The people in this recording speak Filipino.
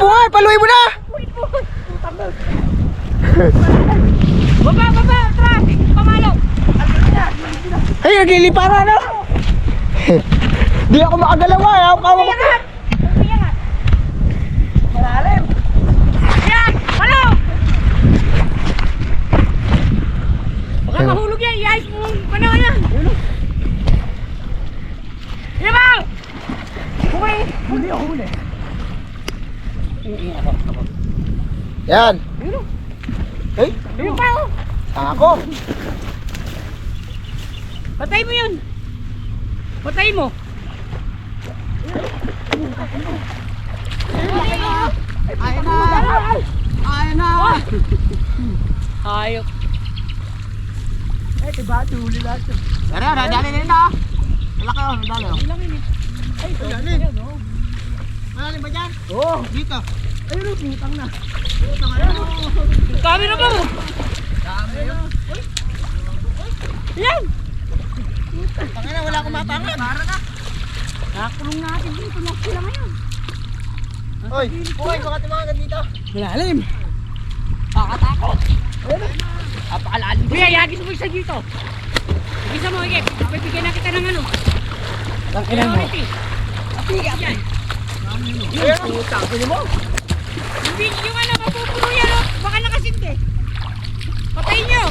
buhay! Paluin mo na! Baba, baba! Traffic! Pamalo! Ay, naglilipara na! Di ako makagalaw ah! Ako kawag ko! Malalim! Yan! Palo! Baka mahulog yan! Iayos mo ang panahon yan! Ibang! Huli! Huli ako huli! Yan! Ay! Ayun pa oh! Ako! Patay mo yun! Patay mo! Ayun na! Ayun na! Hayop! Ay, diba? Huli lahat. Tara, dali na na! Malaki oh, dali oh. Ay, Malalim. Malalim ba dyan? Oo. Dito. Ayun oh, putang na. Putang na. Camera ba mo? Dami yun. Yan! Tangin na, wala akong mapangan. Para na. Nakakulong natin dito na sila ngayon. Oy, buhay, baka tumakan dito. Malalim! Kakatakot! Apakalalim. Kuya, yagis mo isa dito. Isa mo, Ige. Pagpipigyan na kita ng ano. Tangin mo. Apiga yan. Ayun oh. Tangin mo. Hindi yung ano, mapupuno yan oh. Baka nakasinte. Patayin nyo.